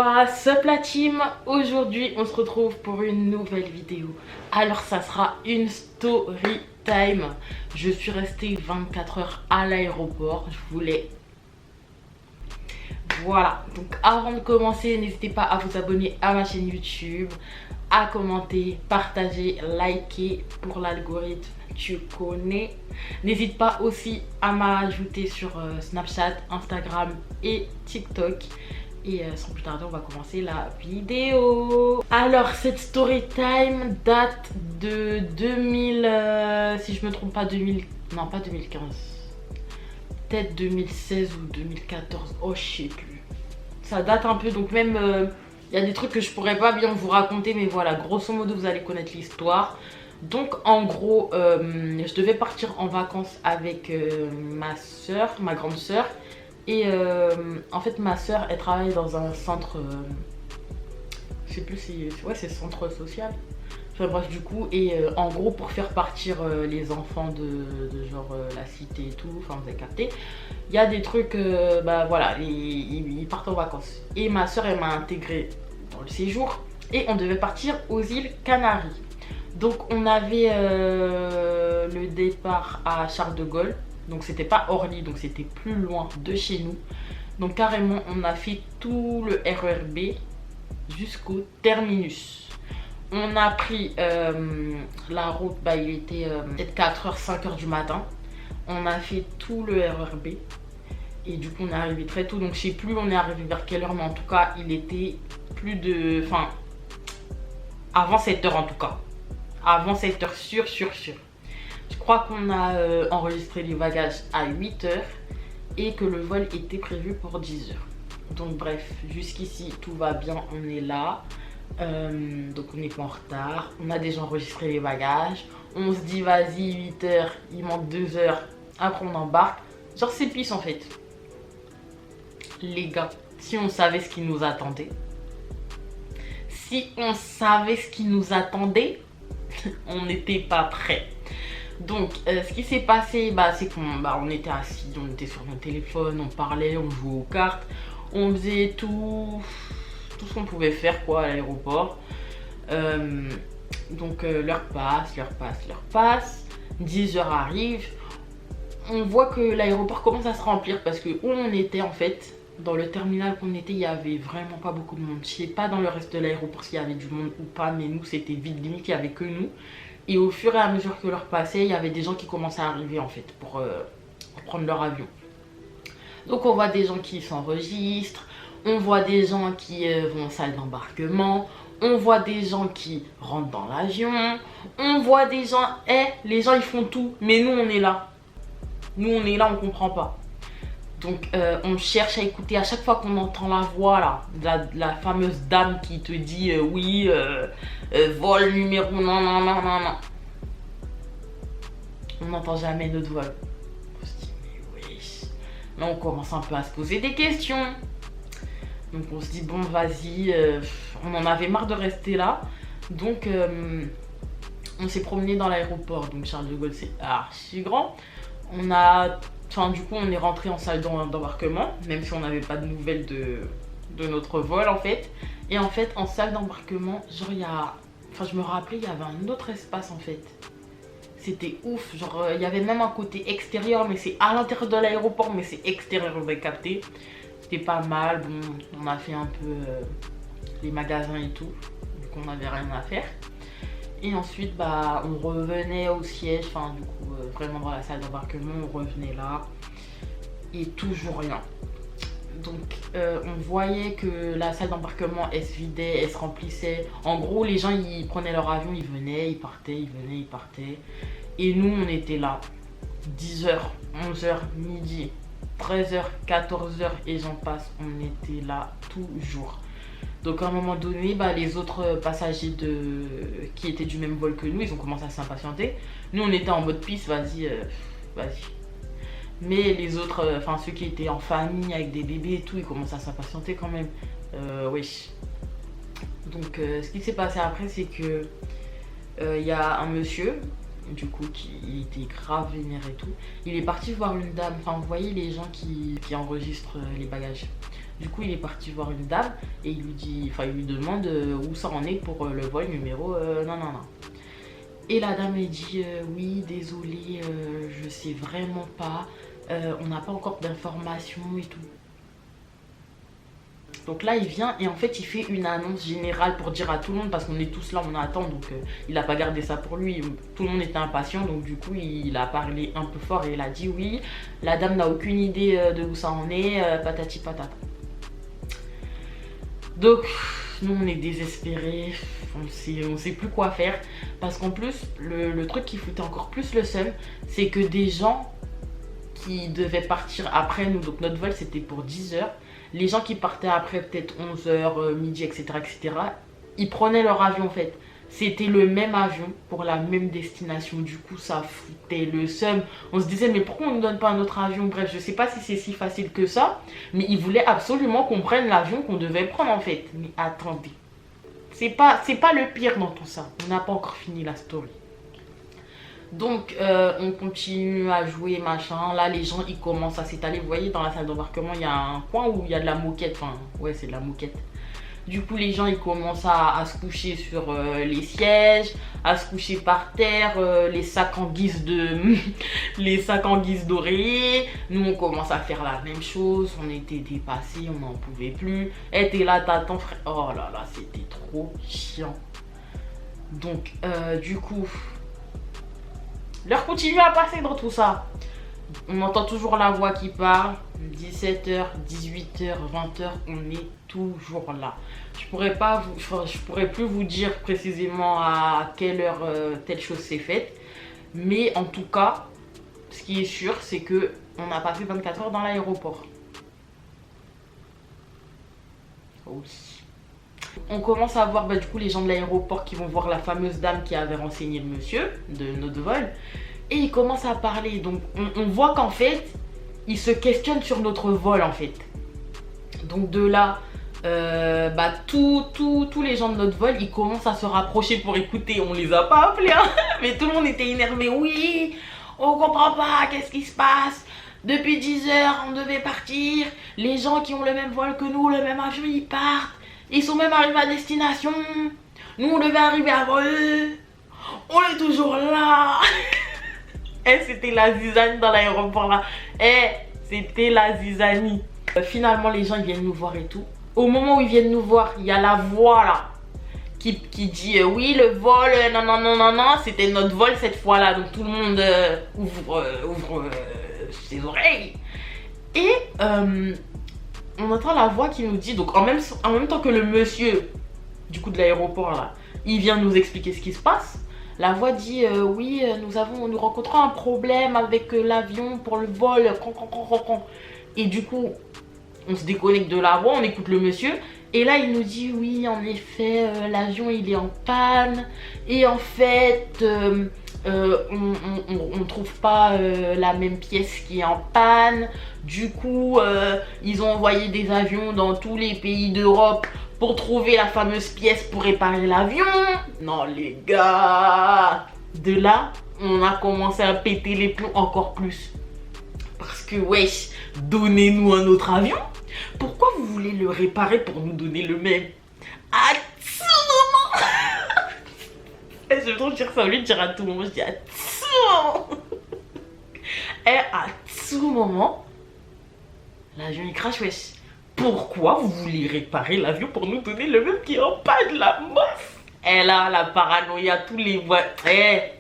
What's up la team? Aujourd'hui on se retrouve pour une nouvelle vidéo. Alors ça sera une story time. Je suis restée 24 heures à l'aéroport. Je voulais... Voilà, donc avant de commencer, n'hésitez pas à vous abonner à ma chaîne YouTube, à commenter, partager, liker pour l'algorithme, tu connais. N'hésite pas aussi à m'ajouter sur Snapchat, Instagram et TikTok. Et sans plus tarder, on va commencer la vidéo. Alors, cette story time date de 2000, si je me trompe pas, 2000, non pas 2015. Peut-être 2016 ou 2014, oh je sais plus. Ça date un peu, donc même, il y a des trucs que je pourrais pas bien vous raconter, mais voilà, grosso modo, vous allez connaître l'histoire. Donc en gros, je devais partir en vacances avec ma soeur, ma grande soeur. Et en fait ma soeur elle travaille dans un centre, je sais plus si, ouais c'est centre social. Enfin bref du coup, et en gros pour faire partir les enfants de genre la cité et tout, enfin vous avez capté. Il y a des trucs, bah voilà, ils partent en vacances. Et ma soeur elle m'a intégré dans le séjour et on devait partir aux îles Canaries. Donc on avait le départ à Charles de Gaulle. Donc c'était pas Orly, donc c'était plus loin de chez nous. Donc carrément on a fait tout le RERB jusqu'au terminus. On a pris la route, bah il était peut-être 4h, 5h du matin. On a fait tout le RERB. Et du coup on est arrivé très tôt. Donc je sais plus on est arrivé vers quelle heure, mais en tout cas il était plus de... Enfin, avant 7h en tout cas. Avant 7h sûr. Je crois qu'on a enregistré les bagages à 8h et que le vol était prévu pour 10h. Donc bref, jusqu'ici tout va bien, on est là. Donc on n'est pas en retard. On a déjà enregistré les bagages. On se dit vas-y 8h, il manque 2h. Après on embarque. Genre c'est pisse en fait. Les gars, si on savait ce qui nous attendait. Si on savait ce qui nous attendait, on n'était pas prêts. Donc ce qui s'est passé, bah, c'est qu'on était assis, on était sur nos téléphones, on parlait, on jouait aux cartes, on faisait tout ce qu'on pouvait faire quoi à l'aéroport. Donc l'heure passe, 10h arrive, on voit que l'aéroport commence à se remplir parce que où on était en fait, dans le terminal qu'on était, il y avait vraiment pas beaucoup de monde. Je sais pas dans le reste de l'aéroport s'il y avait du monde ou pas, mais nous c'était vide, limite il y avait que nous. Et au fur et à mesure que l'heure passait, il y avait des gens qui commençaient à arriver en fait pour prendre leur avion. Donc on voit des gens qui s'enregistrent, on voit des gens qui vont en salle d'embarquement, on voit des gens qui rentrent dans l'avion, on voit des gens, les gens ils font tout, mais nous on est là. Nous on est là, on comprend pas. Donc on cherche à écouter à chaque fois qu'on entend la voix là, la fameuse dame qui te dit oui, vol numéro non. On n'entend jamais notre vol. On se dit mais oui. Là on commence un peu à se poser des questions. Donc on se dit bon vas-y, on en avait marre de rester là. Donc on s'est promené dans l'aéroport. Donc Charles de Gaulle c'est archi grand. Enfin, du coup, on est rentré en salle d'embarquement, même si on n'avait pas de nouvelles de notre vol en fait. Et en fait, en salle d'embarquement, genre il y a... Enfin, je me rappelais, il y avait un autre espace en fait. C'était ouf, genre il y avait même un côté extérieur, mais c'est à l'intérieur de l'aéroport, mais c'est extérieur, vous avez capté. C'était pas mal, bon, on a fait un peu les magasins et tout, vu qu'on n'avait rien à faire. Et ensuite, bah, on revenait au siège, enfin du coup, vraiment dans la salle d'embarquement, on revenait là. Et toujours rien. Donc, on voyait que la salle d'embarquement, elle se vidait, elle se remplissait. En gros, les gens, ils prenaient leur avion, ils venaient, ils partaient, ils venaient, ils partaient. Et nous, on était là. 10h, 11h, midi, 13h, 14h et j'en passe. On était là toujours. Donc à un moment donné, bah, les autres passagers qui étaient du même vol que nous, ils ont commencé à s'impatienter. Nous on était en mode piste, vas-y. Mais les autres, enfin ceux qui étaient en famille avec des bébés et tout, ils commencent à s'impatienter quand même. Wesh. Donc ce qui s'est passé après, c'est que il y a un monsieur du coup, il était grave vénère et tout. Il est parti voir une dame, enfin vous voyez les gens qui enregistrent les bagages. Du coup, il est parti voir une dame et il lui dit, enfin il lui demande où ça en est pour le vol numéro non. Et la dame elle dit oui désolé, je sais vraiment pas, on n'a pas encore d'informations et tout. Donc là il vient et en fait il fait une annonce générale pour dire à tout le monde, parce qu'on est tous là, on attend, donc il n'a pas gardé ça pour lui, tout le monde était impatient, donc du coup il a parlé un peu fort et il a dit oui, la dame n'a aucune idée de où ça en est, patati patata. Donc nous on est désespérés, on sait plus quoi faire, parce qu'en plus le truc qui foutait encore plus le seum, c'est que des gens qui devaient partir après nous, donc notre vol c'était pour 10 h, les gens qui partaient après peut-être 11 h, midi, etc., ils prenaient leur avion en fait. C'était le même avion pour la même destination. Du coup, ça foutait le seum. On se disait, mais pourquoi on ne nous donne pas un autre avion? Bref, je sais pas si c'est si facile que ça. Mais ils voulaient absolument qu'on prenne l'avion qu'on devait prendre en fait. Mais attendez. C'est pas le pire dans tout ça. On n'a pas encore fini la story. Donc, on continue à jouer, machin. Là, les gens, ils commencent à s'étaler. Vous voyez, dans la salle d'embarquement, il y a un coin où il y a de la moquette. Enfin, ouais, c'est de la moquette. Du coup, les gens, ils commencent à se coucher sur les sièges, à se coucher par terre, les sacs en guise de... les sacs en guise d'oreiller. Nous, on commence à faire la même chose. On était dépassés, on n'en pouvait plus. Et t'es là, t'attends, frère. Oh là là, c'était trop chiant. Donc, du coup, l'heure continue à passer dans tout ça. On entend toujours la voix qui parle. 17 h, 18 h, 20 h, on est toujours là. Je pourrais plus vous dire précisément à quelle heure telle chose s'est faite. Mais en tout cas, ce qui est sûr, c'est que on a passé 24 heures dans l'aéroport. Oui. On commence à voir du coup les gens de l'aéroport qui vont voir la fameuse dame qui avait renseigné le monsieur de notre vol. Et ils commencent à parler. Donc on voit qu'en fait, ils se questionnent sur notre vol en fait. Donc de là, tous les gens de notre vol, ils commencent à se rapprocher pour écouter. On les a pas appelés, hein. Mais tout le monde était énervé. Oui, on comprend pas, qu'est-ce qui se passe? Depuis 10 h, on devait partir. Les gens qui ont le même vol que nous, le même avion, ils partent. Ils sont même arrivés à destination. Nous, on devait arriver avant eux. On est toujours là. C'était la zizanie dans l'aéroport là. C'était la zizanie. Finalement, les gens ils viennent nous voir et tout. Au moment où ils viennent nous voir, il y a la voix là qui dit oui, le vol, non, c'était notre vol cette fois là. Donc tout le monde ouvre ses oreilles. Et on entend la voix qui nous dit, donc en même temps que le monsieur du coup de l'aéroport là, il vient nous expliquer ce qui se passe. La voix dit oui, nous rencontrons un problème avec l'avion pour le vol. Et du coup, on se déconnecte de la voix, on écoute le monsieur. Et là, il nous dit oui, en effet, l'avion il est en panne. Et en fait, on trouve pas la même pièce qui est en panne. Du coup, ils ont envoyé des avions dans tous les pays d'Europe pour trouver la fameuse pièce pour réparer l'avion. Non les gars. De là, on a commencé à péter les plombs encore plus. Parce que wesh, donnez-nous un autre avion. Pourquoi vous voulez le réparer pour nous donner le même? À tout moment. Je vais trop dire ça au lieu de dire à tout moment. Je dis à tout moment. Et à tout moment, l'avion il crache, wesh. Pourquoi vous voulez réparer l'avion pour nous donner le même qui est en panne, la meuf? Et là, la paranoïa, tous les voix.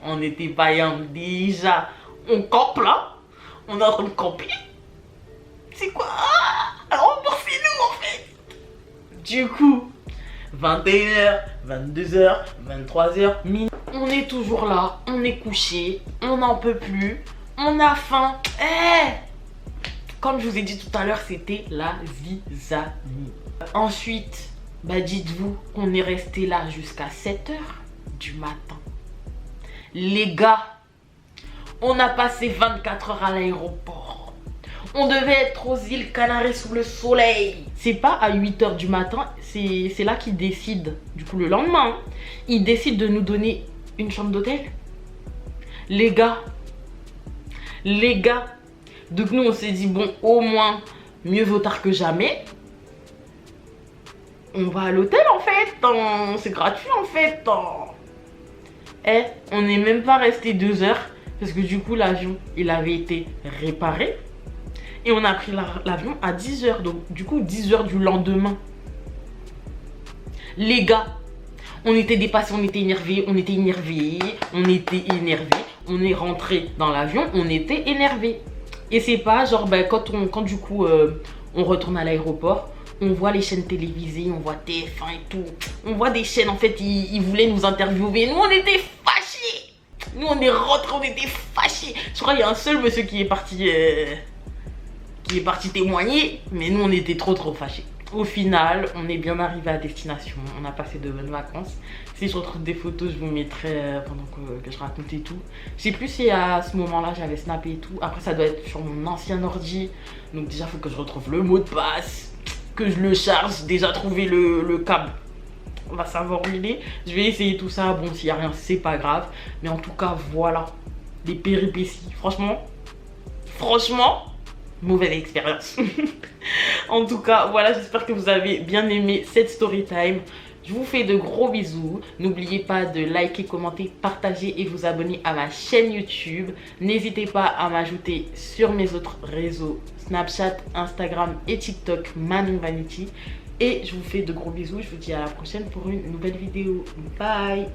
On était païens déjà. On campe là. On est en train de camper. C'est quoi? Remboursez-nous en fait. Du coup, 21 h, 22 h, 23 h, minuit. On est toujours là. On est couché. On n'en peut plus. On a faim. Comme je vous ai dit tout à l'heure, c'était la zizanie. Ensuite, dites-vous qu'on est resté là jusqu'à 7 h du matin. Les gars, on a passé 24 heures à l'aéroport. On devait être aux îles Canaries sous le soleil. C'est pas à 8 h du matin, c'est là qu'ils décident. Du coup, le lendemain, ils décident de nous donner une chambre d'hôtel. Les gars, donc nous on s'est dit bon, au moins mieux vaut tard que jamais. On va à l'hôtel en fait, c'est gratuit en fait. Eh, on n'est même pas resté 2 heures parce que du coup l'avion il avait été réparé et on a pris l'avion à 10 heures, donc du coup 10 heures du lendemain. Les gars, on était dépassés, on était énervés, on est rentré dans l'avion, on était énervés. Et c'est pas genre quand du coup on retourne à l'aéroport, on voit les chaînes télévisées, on voit TF1 et tout. On voit des chaînes en fait, ils voulaient nous interviewer. Nous on était fâchés. Nous on est rentrés, on était fâchés. Je crois qu'il y a un seul monsieur qui est parti témoigner, mais nous on était trop fâchés. Au final, on est bien arrivé à destination, on a passé de bonnes vacances. Si je retrouve des photos, je vous mettrai pendant que je raconte et tout. Je sais plus si à ce moment-là j'avais snappé et tout. Après ça doit être sur mon ancien ordi. Donc déjà il faut que je retrouve le mot de passe, que je le charge, déjà trouver le câble. On va savoir où il est. Je vais essayer tout ça. Bon, s'il n'y a rien, c'est pas grave. Mais en tout cas, voilà. Les péripéties. Franchement, mauvaise expérience. En tout cas, voilà, j'espère que vous avez bien aimé cette story time. Je vous fais de gros bisous. N'oubliez pas de liker, commenter, partager et vous abonner à ma chaîne YouTube. N'hésitez pas à m'ajouter sur mes autres réseaux Snapchat, Instagram et TikTok, Manon Vanity. Et je vous fais de gros bisous. Je vous dis à la prochaine pour une nouvelle vidéo. Bye!